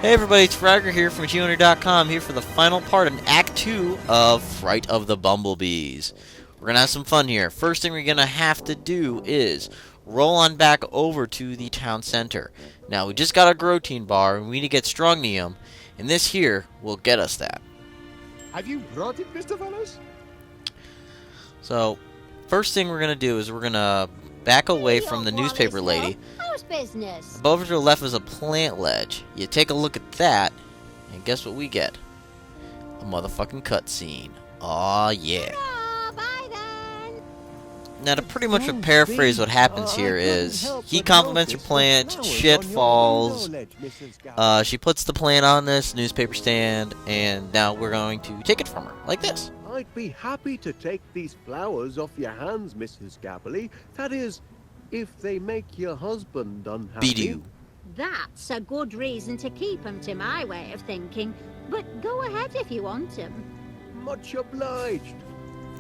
Hey everybody, it's Fragger here from GeoNerd.com, here for the final part in Act 2 of Fright of the Bumblebees. We're going to have some fun here. First thing we're going to have to do is roll on back over to the town center. Now, we just got a protein bar, and we need to get strontium, and this here will get us that. Have you brought it, Mr. Wallace? So, first thing we're going to do is we're going to back away from the newspaper lady. Business. Above to the left is a plant ledge. You take a look at that, and guess what we get? A motherfucking cutscene. Aw, yeah. Bye then. Now, to pretty much paraphrase what happens here is, he compliments her plant, shit falls, she puts the plant on this newspaper stand, and now we're going to take it from her, like this. I'd be happy to take these flowers off your hands, Mrs. Gabberly. That is, if they make your husband unhappy. Be-do. That's a good reason to keep 'em, to my way of thinking. But go ahead if you want 'em. Much obliged.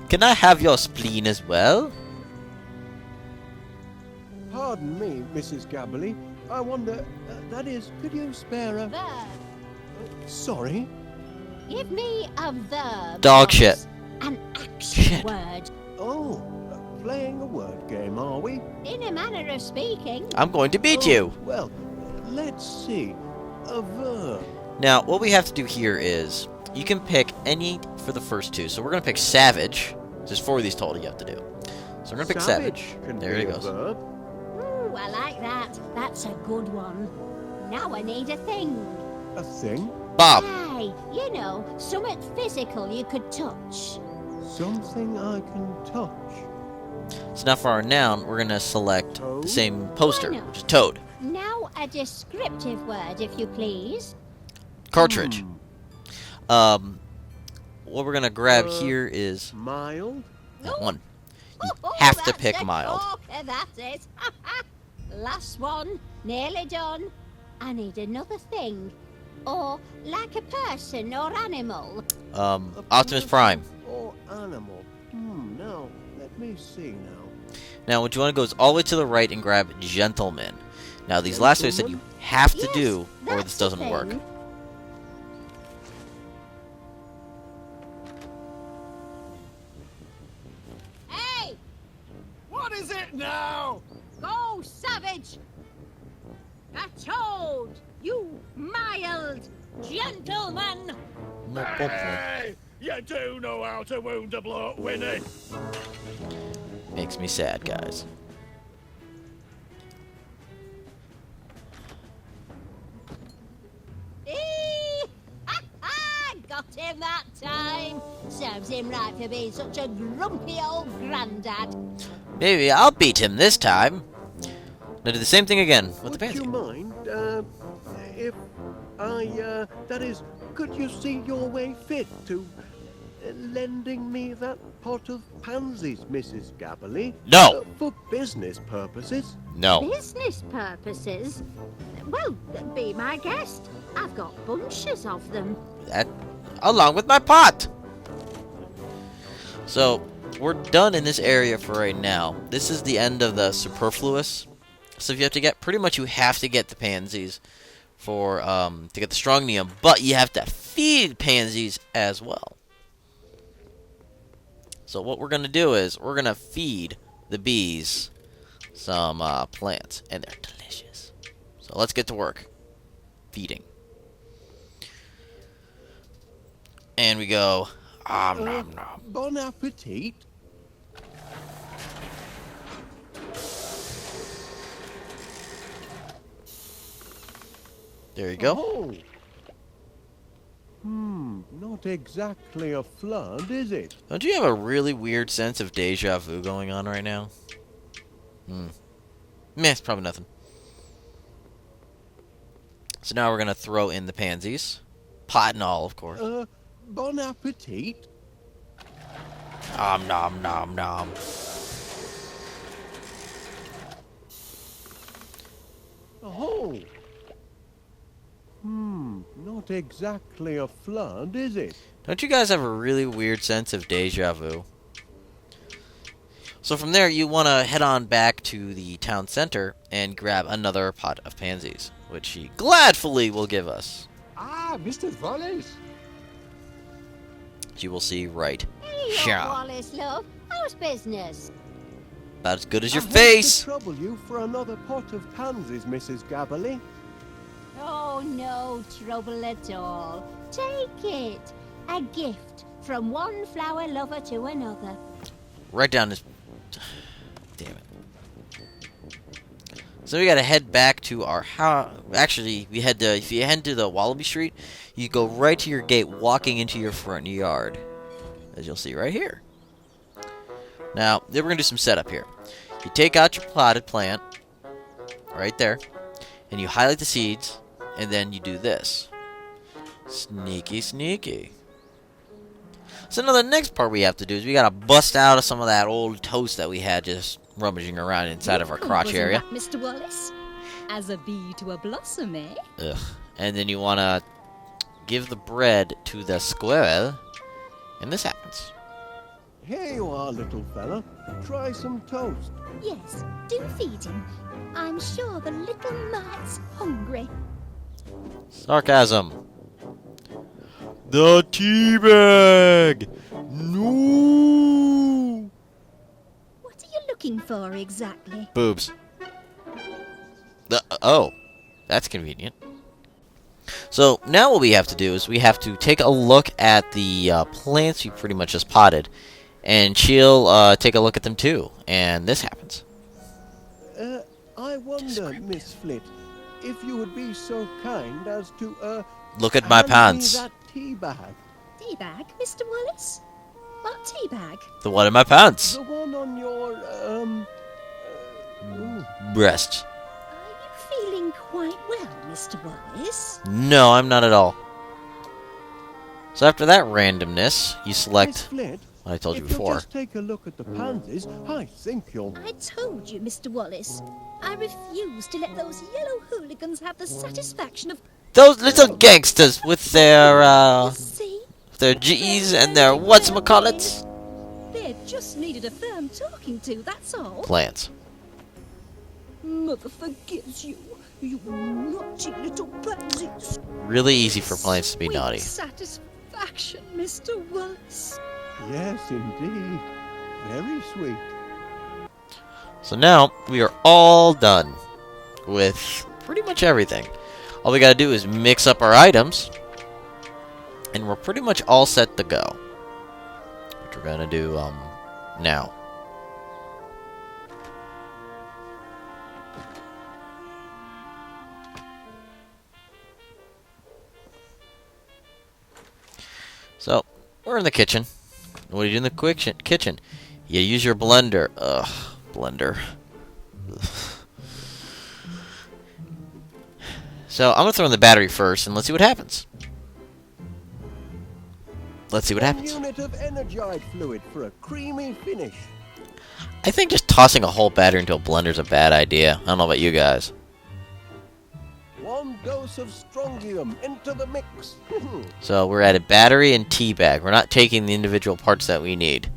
Can I have your spleen as well? Pardon me, Mrs. Gabberly. I wonder, that is, could you spare a... Verb. Sorry? Give me a verb. Dog shit. An action Shit. word. Oh, playing a word game, are we? In a manner of speaking. I'm going to beat you. Well, let's see. A verb. Now, what we have to do here is, you can pick any for the first two. So we're going to pick Savage. There's 4 of these total you have to do. So we're going to pick Savage. Can There be he a goes. verb. Ooh, I like that. That's a good one. Now I need a thing. A thing. Bob. Hey, you know, something physical you could touch. Something I can touch. So now for our noun, we're going to select the Toad? same poster, Why not? which is Toad. Now a descriptive word, if you please. Cartridge. What we're going to grab Uh, here is Mild. that one. You Oh, have to that's pick a mild. corker, that is. Last one, nearly done. I need another thing. Or like a person or animal. A Optimus person Prime. Or animal. Now, let me see now. Now, what you want to go is all the way to the right and grab Gentleman. Now, these last two I said you have to Yes, do, or that's this the doesn't work. thing. Hey! What is it now? Go, savage! A toad! You mild gentleman! Hey, you do know how to wound a bloke, Winnie. Makes me sad, guys. Eee! Ha ha! Got him that time! Serves him right for being such a grumpy old grandad. Maybe I'll beat him this time. Now do the same thing again with the Would pansy. you mind, if I, that is, could you see your way fit to lending me that pot of pansies, Mrs. Gabberly? No. For business purposes. No. Business purposes? Well, be my guest. I've got bunches of them. That, along with my pot. So, we're done in this area for right now. This is the end of the superfluous. So if you have to get, pretty much you have to get the pansies for, to get the strontium, but you have to feed pansies as well. So what we're going to do is, we're going to feed the bees some plants, and they're delicious. So let's get to work. Feeding. And we go, nom nom. Bon appetit. There you go. Oh. Not exactly a flood, is it? Don't you have a really weird sense of deja vu going on right now? Meh, it's probably nothing. So now we're going to throw in the pansies. Pot and all, of course. Bon appetit. Nom nom nom nom. Oh. Not exactly a flood, is it? Don't you guys have a really weird sense of deja vu? So from there, you want to head on back to the town center and grab another pot of pansies, which she gladfully will give us. Mr. Wallace. You will see right. Hey, Yeah. Wallace, love. How's business? About as good as your I hate face. to trouble you for another pot of pansies, Mrs. Gabberly. Oh, no trouble at all. Take it. A gift from one flower lover to another. Right down this. Damn it. So we gotta head back to our house. Actually, if you head to the Wallaby Street, you go right to your gate, walking into your front yard, as you'll see right here. Now, then we're gonna do some setup here. You take out your potted plant, right there, and you highlight the seeds, and then you do this. Sneaky, sneaky. So now the next part we have to do is we gotta bust out of some of that old toast that we had just rummaging around inside of our crotch area. Mr. Wallace, as a bee to a blossom, eh? Ugh. And then you wanna give the bread to the squirrel, and this happens. Here you are, little fella. Try some toast. Yes, do feed him. I'm sure the little mite's hungry. Sarcasm. The teabag! No! What are you looking for exactly? Boobs. Oh, that's convenient. So now what we have to do is we have to take a look at the plants we pretty much just potted, and she'll take a look at them too. And this happens. I wonder, Miss Flit, if you would be so kind as to, Look at my hand pants. me that tea bag. Tea bag, Mr. Wallace? What tea bag? The one in my pants. The one on your, Breast. Are you feeling quite well, Mr. Wallace? No, I'm not at all. So after that randomness, you Miss select Flit, what I told you if you'll before. just take a look at the pansies, I think you'll... I told you, Mr. Wallace. I refuse to let those yellow hooligans have the satisfaction of... Those little gangsters with You see? their G's and their whatchamacallits. They just needed a firm talking to, that's all. Plants. Mother forgives you, you naughty little pansies. Really easy for plants to be Sweet naughty. satisfaction, Mr. Wallace. Yes, indeed. Very sweet. So now we are all done with pretty much everything. All we gotta do is mix up our items, and we're pretty much all set to go. Which we're gonna do now. So we're in the kitchen. What do you do in the kitchen? You use your blender. Ugh, blender. Ugh. So I'm gonna throw in the battery first, and let's see what happens. Let's see what happens. Unit of energized fluid for a creamy finish. I think just tossing a whole battery into a blender is a bad idea. I don't know about you guys. 1 dose of strontium into the mix. So we're at a battery and tea bag. We're not taking the individual parts that we need.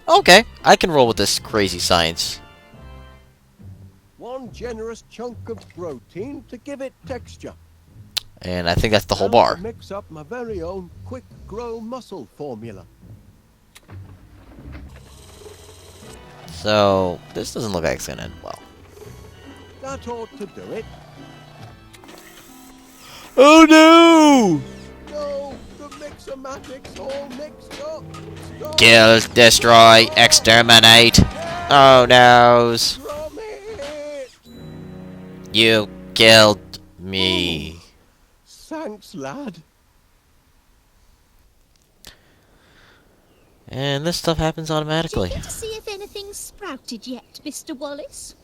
Okay, I can roll with this crazy science. 1 generous chunk of protein to give it texture. And I think that's the whole And bar. to mix up my very own quick grow muscle formula. So this doesn't look like it's gonna end well. That ought to do it. Oh no! No, the mixomatic's all mixed up. Stop. Kill, destroy, exterminate. Oh no! Gromit! You killed me. Thanks, lad. And this stuff happens automatically. Checking to see if anything's sprouted yet, Mr. Wallace.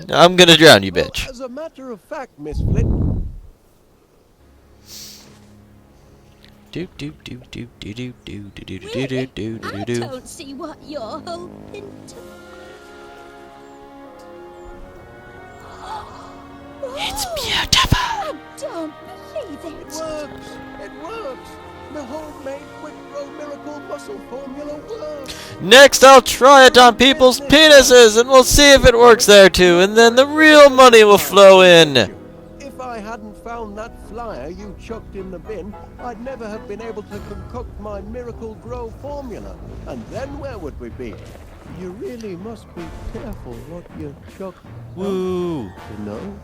I'm gonna drown you, Well, bitch. as a matter of fact, Miss Flit, Do do do do do do do do do do Really? do do I do. don't see what you're hoping to... It's Oh, beautiful. I don't believe it it. works. It works. The homemade quick grow miracle muscle formula works. Next, I'll try it on people's penises, and we'll see if it works there too. And then the real money will flow in. If I had hadn't found that flyer you chucked in the bin, I'd never have been able to concoct my Miracle Grow formula. And then where would we be? You really must be careful what you chuck. Woo! You know?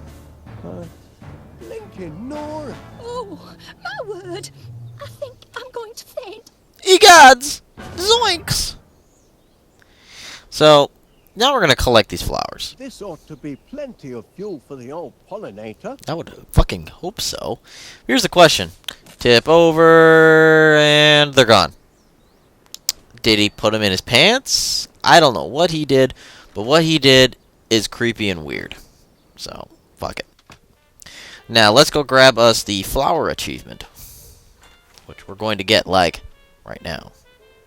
Blinking Nora. Oh, my word. I think I'm going to faint. Egods! Zoinks! So, now we're gonna collect these flowers. This ought to be plenty of fuel for the old pollinator. I would fucking hope so. Here's the question. Tip over, and they're gone. Did he put them in his pants? I don't know what he did, but what he did is creepy and weird. So, fuck it. Now, let's go grab us the flower achievement, which we're going to get, like, right now.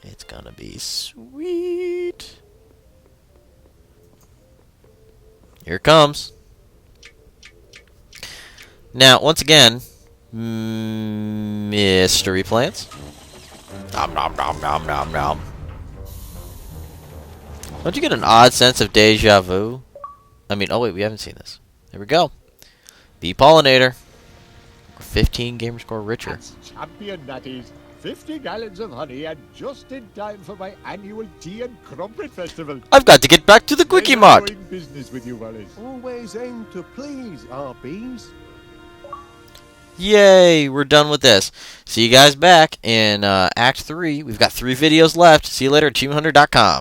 It's gonna be sweet. Here it comes. Now, once again, mystery plants. Nom nom nom nom nom nom. Don't you get an odd sense of deja vu? I mean, oh wait, we haven't seen this. There we go. Bee pollinator. We're 15 gamer score richer. That's champion, that is. 50 gallons of honey and just in time for my annual tea and crumpet festival. I've got to get back to the Quickie Nice Mart. doing business with you, Wallace. Always aim to please, our bees. Yay, we're done with this. See you guys back in Act 3. We've got 3 videos left. See you later at achievement hunter.com.